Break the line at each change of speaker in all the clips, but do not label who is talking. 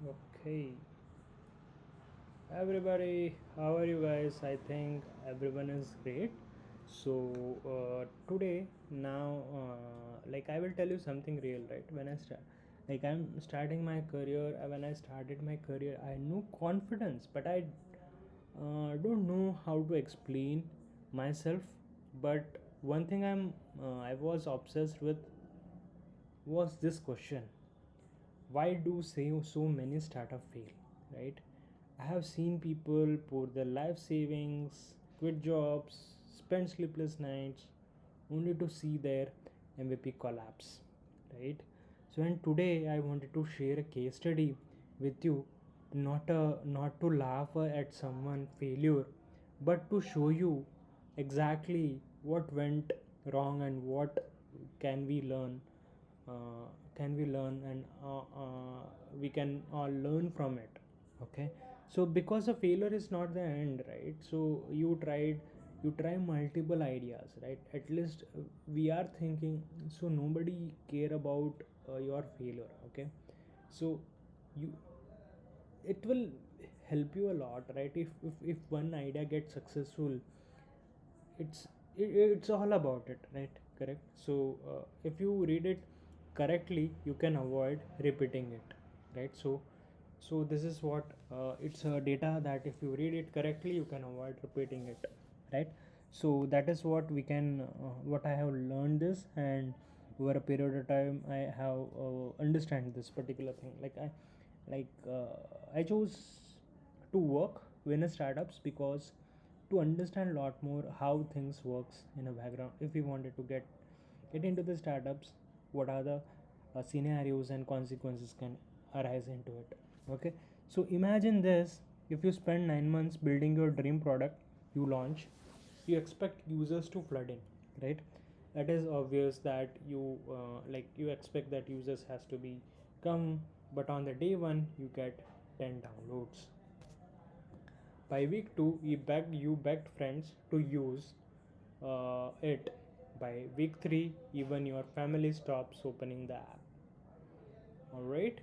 Okay, everybody, how are you guys? I think everyone is great. So, today, now, I will tell you something real, right? I'm starting my career. When I started my career, I knew confidence, but I don't know how to explain myself. But one thing I was obsessed with was this question: why do so many startup fail, right? I have seen people pour their life savings, quit jobs, spend sleepless nights only to see their MVP collapse, right? So and today I wanted to share a case study with you, not to laugh at someone failure, but to show you exactly what went wrong and what can we learn and we can all learn from it. Okay, so because a failure is not the end, right? So you try multiple ideas, right? At least we are thinking, so nobody care about your failure. Okay, so you it will help you a lot, right? If one idea gets successful, it's it's all about it, right? Correct. So if you read it correctly, you can avoid repeating it, right? So this is what it's a data that if you read it correctly, you can avoid repeating it, right? So that is what we can what I have learned this, and over a period of time I have understand this particular thing. I chose to work in a startups because to understand a lot more how things works in a background. If we wanted to get into the startups, what are the scenarios and consequences can arise into it. Okay, so imagine this: if you spend 9 months building your dream product, you launch, you expect users to flood in, right? That is obvious that you expect that users has to be come, but on the day one you get 10 downloads. By week 2, you begged friends to use it. By week 3, even your family stops opening the app. Alright?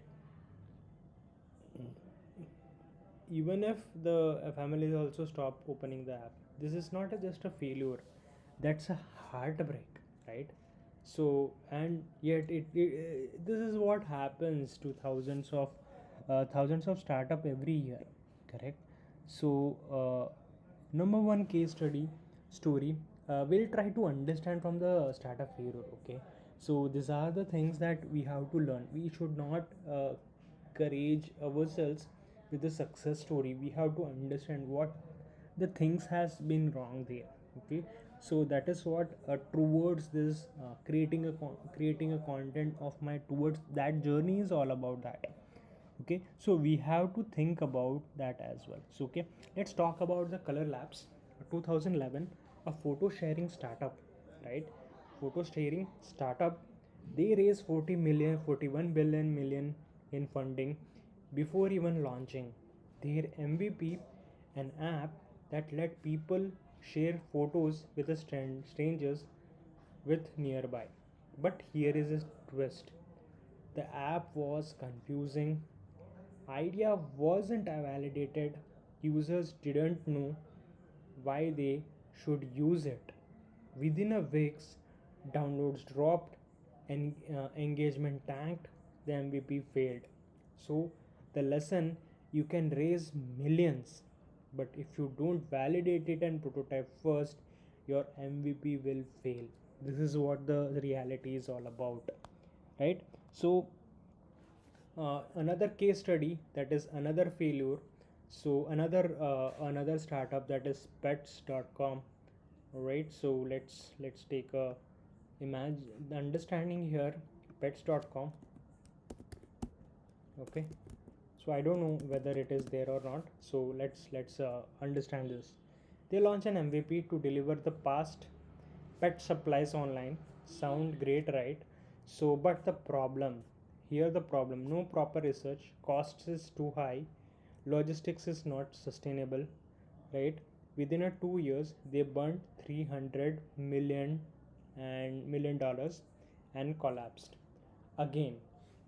Even if the families also stop opening the app, this is not just a failure, that's a heartbreak, right? So and yet this is what happens to thousands of startup every year, correct? So number one case study story, we'll try to understand from the startup failure. Okay, so these are the things that we have to learn. We should not courage ourselves with the success story. We have to understand what the things has been wrong there. Okay, so that is what towards this creating a content of my towards that journey is all about that. Okay, so we have to think about that as well. So okay, let's talk about the color labs. 2011, a photo sharing startup, right? Photo sharing startup, they raised 41 billion million in funding before even launching their MVP, an app that let people share photos with strangers with nearby. But here is a twist: the app was confusing, idea wasn't validated, users didn't know why they should use it. Within a week, downloads dropped and engagement tanked, the MVP failed. So, the lesson: you can raise millions, but if you don't validate it and prototype first, your MVP will fail. This is what the reality is all about, right? So, another case study, that is another failure. So another startup, that is pets.com. Right, so let's take a imagine the understanding here. Pets.com. Okay, so I don't know whether it is there or not, so let's understand this. They launch an MVP to deliver the past pet supplies online. Sound great, right? So but the problem, here the problem: no proper research, costs is too high, logistics is not sustainable, right? Within a 2 years they burnt 300 million dollars and collapsed. Again,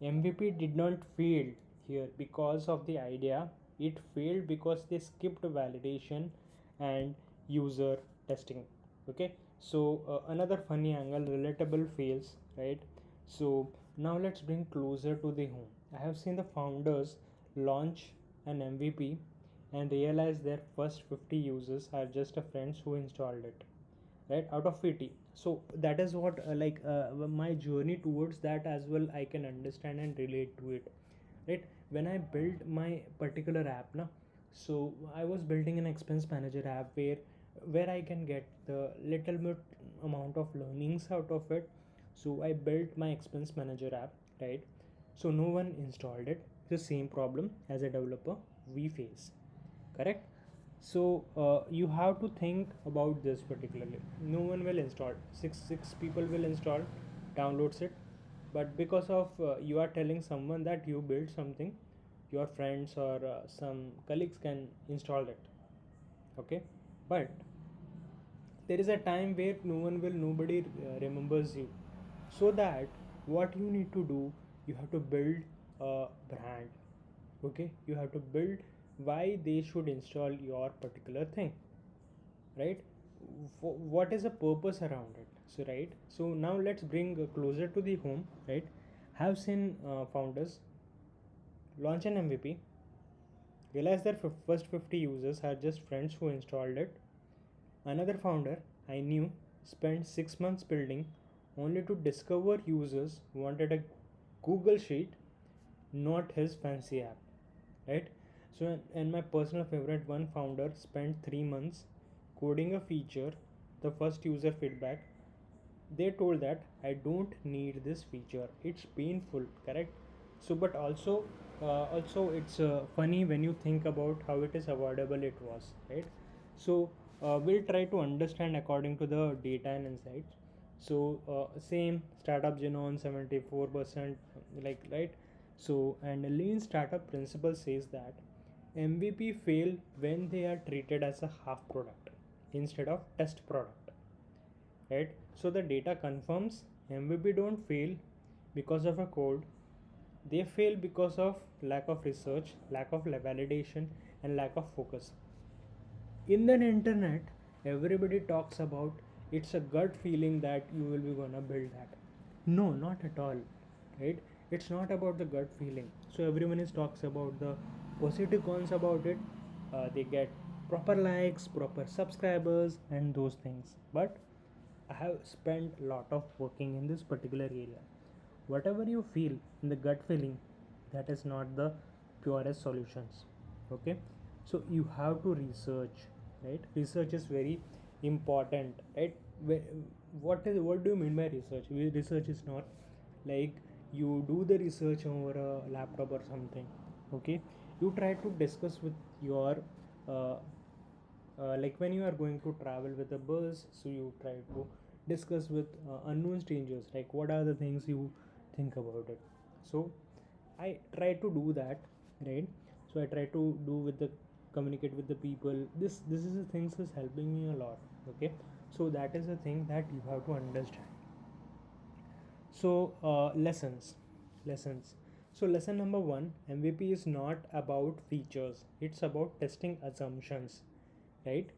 MVP did not fail here because of the idea. It failed because they skipped validation and user testing. Okay, so another funny angle, relatable fails, right? So now let's bring closer to the home. I have seen the founders launch an MVP and realize their first 50 users are just a friends who installed it, right, out of pity. So that is what my journey towards that as well, I can understand and relate to it, right? When I built my particular app now, so I was building an expense manager app where I can get the little bit amount of learnings out of it. So I built my expense manager app, right? So no one installed it. The same problem as a developer we face, correct? So you have to think about this particularly. No one will install, six people will install, downloads it, but because of you are telling someone that you build something, your friends or some colleagues can install it, okay? But there is a time where nobody remembers you. So that what you need to do, you have to build a brand. Okay, you have to build why they should install your particular thing, right? What is the purpose around it? So right, so now let's bring closer to the home, right? Have seen founders launch an MVP, realize their first 50 users are just friends who installed it. Another founder I knew spent 6 months building, only to discover users wanted a Google Sheet, not his fancy app, right? So, and my personal favorite, one founder spent 3 months coding a feature. The first user feedback, they told that I don't need this feature, it's painful, correct? So but also it's funny when you think about how it is avoidable it was, right? So we'll try to understand according to the data and insights. So same startup genome 74%, like, right? So and a lean startup principle says that MVP fail when they are treated as a half product instead of test product, right? So the data confirms MVP don't fail because of a code, they fail because of lack of research, lack of validation, and lack of focus. In the internet, everybody talks about it's a gut feeling that you will be gonna build that. No, not at all, right? It's not about the gut feeling. So everyone is talks about the positive cons about it. They get proper likes, proper subscribers, and those things. But I have spent a lot of working in this particular area. Whatever you feel in the gut feeling, that is not the purest solutions. Okay, so you have to research, right? Research is very important, right? What do you mean by research? Research is not like you do the research over a laptop or something. Okay, you try to discuss with your uh, like when you are going to travel with a bus, so you try to discuss with unknown strangers, like what are the things you think about it. So I try to do that, right? So I try to do with the communicate with the people. This is the things is helping me a lot. Okay, so that is the thing that you have to understand. So lessons. So lesson number one, MVP is not about features, it's about testing assumptions, right?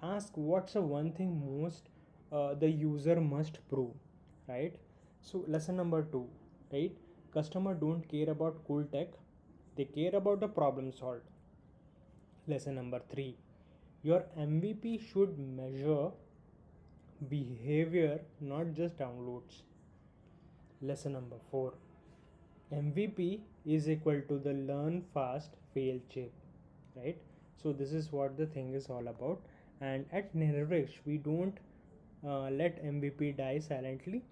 Ask what's the one thing most the user must prove, right? So lesson number two, right? Customer don't care about cool tech, they care about the problem solved. Lesson number three, your MVP should measure behavior, not just downloads. Lesson number four, MVP is equal to the learn fast, fail cheap, right? So this is what the thing is all about. And at Nirvish, we don't let MVP die silently.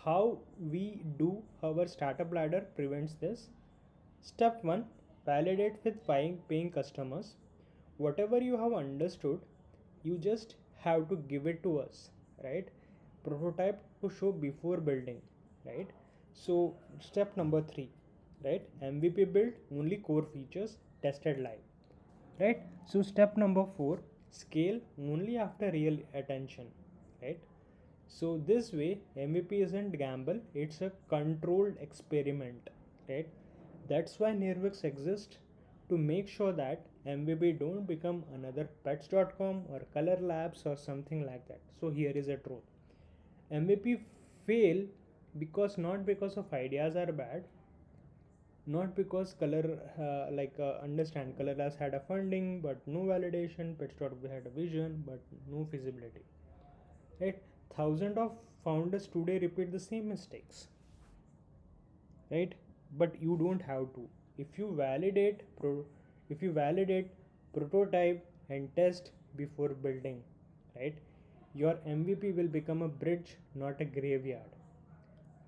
How we do our startup ladder prevents this. Step 1, validate with paying customers. Whatever you have understood, you just have to give it to us, right? Prototype to show before building, right? So, step number 3, right? MVP build only core features tested live, right? So, step number 4, scale only after real attention, right? So, this way, MVP isn't gamble, it's a controlled experiment, right? That's why Nirvix exists, to make sure that MVP don't become another pets.com or color labs or something like that. So here is a truth. MVP fail because not because of ideas are bad, not because color understand color has had a funding but no validation, pets.com had a vision but no feasibility. Right? Thousands of founders today repeat the same mistakes, right? But you don't have to. If you if you validate, prototype and test before building, right, your MVP will become a bridge, not a graveyard.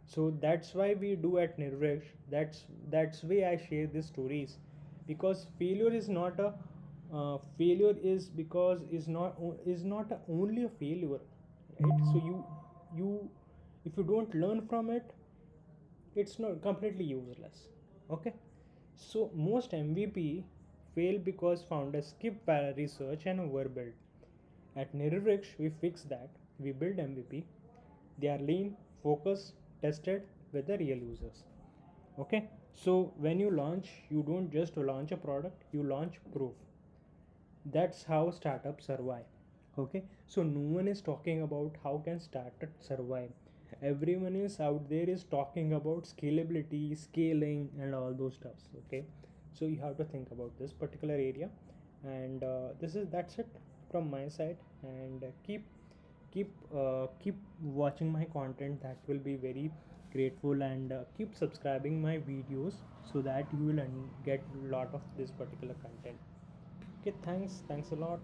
So that's why we do at Nirvesh. That's why I share these stories, because failure is not a failure is because is not only a failure, right? So you if you don't learn from it, it's not completely useless. Okay, so most MVP fail because founders skip research and overbuild. At Nirvix we fix that. We build MVP. They are lean, focused, tested with the real users. Okay, so when you launch, you don't just launch a product, you launch proof. That's how startups survive. Okay, so no one is talking about how can startup survive. Everyone is out there is talking about scalability, scaling and all those stuffs. Okay, so you have to think about this particular area. And this is that's it from my side. And keep watching my content. That will be very grateful. And keep subscribing my videos so that you will get a lot of this particular content. Okay, thanks a lot.